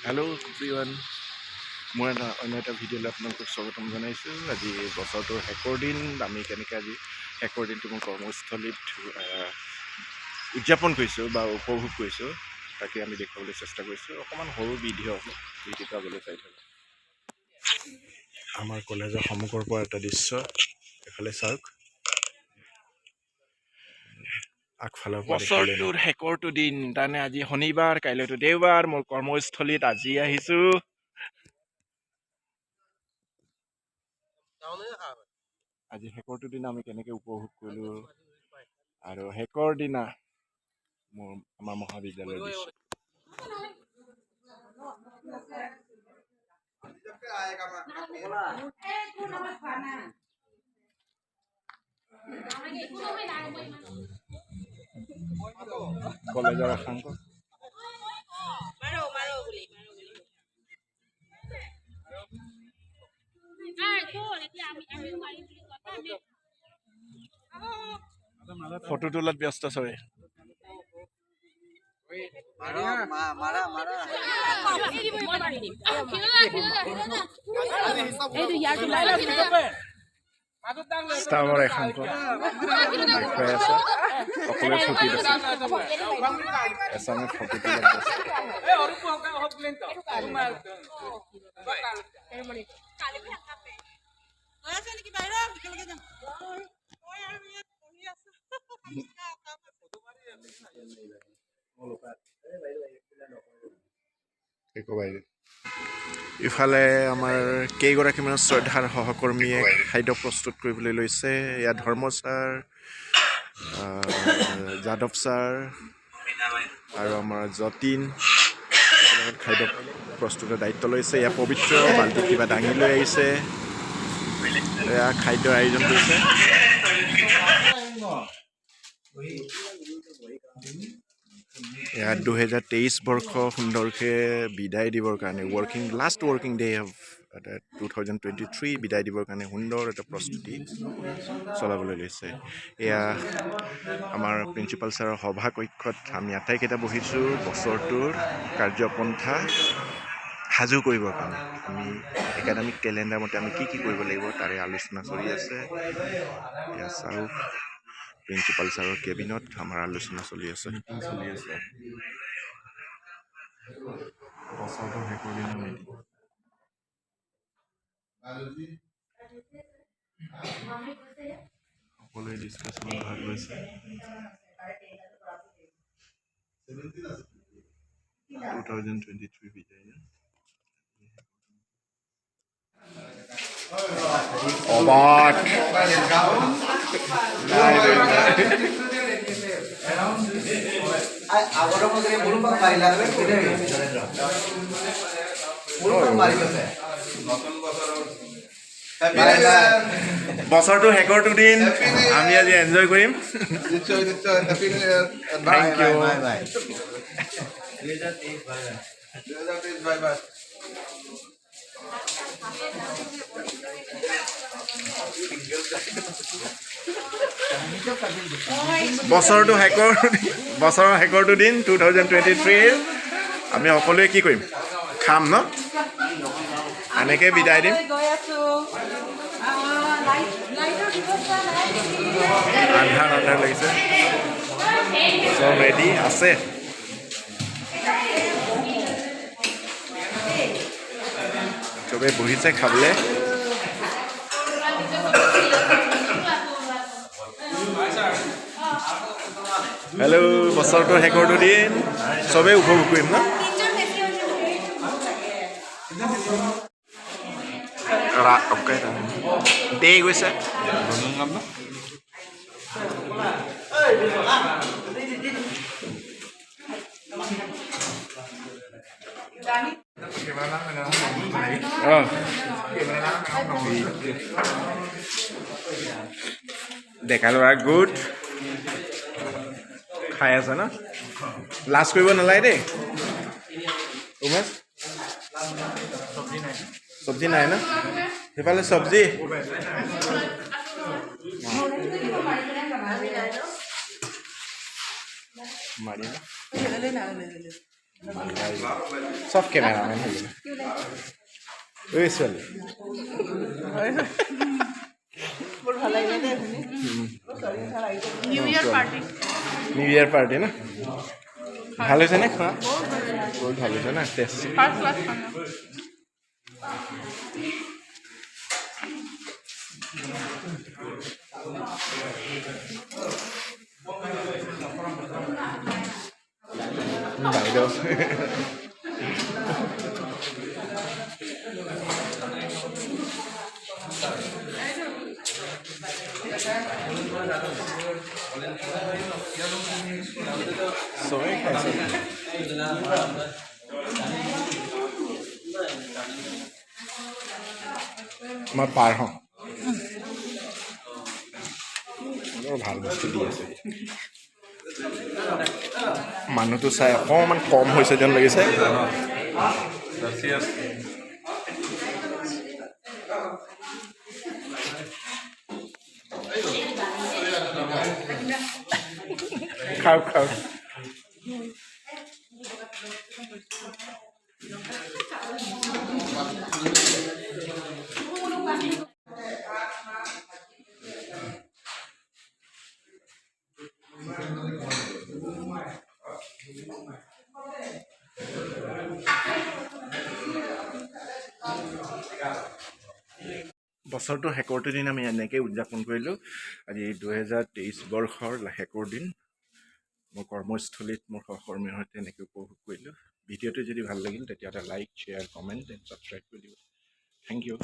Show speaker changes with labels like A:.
A: Hello everyone, মই অন্য এটা ভিডিঅ'লৈ আপোনালোকক স্বাগতম জনাইছোঁ। আজি বছৰটোৰ শেষৰ দিন, আমি কেনেকৈ আজি শেষৰ দিনটো মোৰ কৰ্মস্থলীত উদযাপন কৰিছোঁ বা উপভোগ কৰিছোঁ তাকে আমি দেখুৱাবলৈ চেষ্টা কৰিছোঁ। অকণমান সৰু ভিডিঅ' হ'ব, ভিডিঅ'টো আগলৈ চাই থাকক। আমাৰ কলেজৰ সন্মুখৰ পৰা এটা দৃশ্য, এফালে চাওক। বছৰটোৰ শেষৰটো দিন, তাৰমানে আজি শনিবাৰ, কাইলৈতো দেওবাৰ। মোৰ কৰ্মস্থলীত আজি আহিছোঁ। আজি শেষৰটো দিনা আমি কেনেকৈ উপভোগ কৰিলোঁ আৰু শেষৰ দিনা আমাৰ মহাবিদ্যালয়ৰ দৃশ্য। কলেজৰ একাংশ ফটো তোলাত ব্যস্ত চবে। ষ্টাফৰ একাংশ দেখুৱাই আছে, সকলোৱে ফূৰ্তিত আছে। এচামে ফটো তোলাত ব্যস্ত। ইফালে আমাৰ কেইগৰাকীমান শ্ৰদ্ধাৰ সহকৰ্মীয়ে খাদ্য প্ৰস্তুত কৰিবলৈ লৈছে। ইয়াত ধৰ্ম ছাৰ, যাদৱ ছাৰ আৰু আমাৰ যতীন খাদ্য প্ৰস্তুতৰ দায়িত্ব লৈছে। এয়া পবিত্ৰ বাল্টিত কিবা দাঙি লৈ আহিছে, এয়া খাদ্যৰ আয়োজন কৰিছে। ইয়াত 2023 বৰ্ষ সুন্দৰকৈ বিদায় দিবৰ কাৰণে লাষ্ট ৱৰ্কিং ডে অফ 2023 বিদায় দিবৰ কাৰণে সুন্দৰ এটা প্ৰস্তুতি চলাবলৈ লৈছে। এয়া আমাৰ প্ৰিন্সিপাল ছাৰৰ সভা কক্ষত আমি আটাইকেইটা বহিছোঁ বছৰটোৰ কাৰ্যপন্থা সাজু কৰিবৰ কাৰণে। আমি একাডেমিক কেলেণ্ডাৰ মতে আমি কি কৰিব লাগিব তাৰে আলোচনা চলি আছে। এয়া চাওক, প্ৰিন্সিপাল ছাৰৰ কেবিনত আমাৰ আলোচনা চলি আছে। বছৰটোৰ শেষৰ দিনৰ মিটিং। সকলোৱে ডিছকাশ্যনত ভাগ লৈছে। 2023 বিদায় না অবাক বছৰটো শেষৰটো দিন আমি আজি এনজয় কৰিম। Thank you. বছৰৰ শেষৰটো দিন 2023 আমি সকলোৱে কি কৰিম? খাম ন? এনেকৈ বিদায় দিম। আন্ধাৰ লাগিছে, চব ৰেডি আছে। চবেই বহিছে খাবলৈ। হেল্ল', বছৰটোৰ শেষৰটো দিন চবেই উপভোগ কৰিম ন? দেৰি গৈছে। ডেকা ল'ৰা গুড খাই আছে ন? লাজ কৰিব নালাগে দেই। উমেশ, চব্জি নাই ন? সেইফালে চব্জি মাৰি চব কেমেৰামেন হৈ গ'ল ঐ ছোৱালী
B: বৰ ভাল লাগিলে দেই নিউ ইয়াৰ
A: পাৰ্টি ন ভাল হৈছে নে খোৱা বহুত ভাল হৈছে না টেষ্ট বাইদেউ চবেই খাইছে মই পাৰ হওঁ ভাল বস্তু দি আছে মানুহটো চাই অকণমান কম হৈছে যেন লাগিছে খাওক খাওক বছৰটো শেষৰটো দিন আমি এনেকৈ উদযাপন কৰিলোঁ আজি 2023 বৰ্ষৰ শেষৰ দিন মোৰ কৰ্মস্থলীত মোৰ সহকৰ্মীৰ সৈতে এনেকৈ উপভোগ কৰিলোঁ ভিডিঅ'টো যদি ভাল লাগিল তেতিয়াহ'লে like share comment and subscribe কৰি দিব থেংক ইউ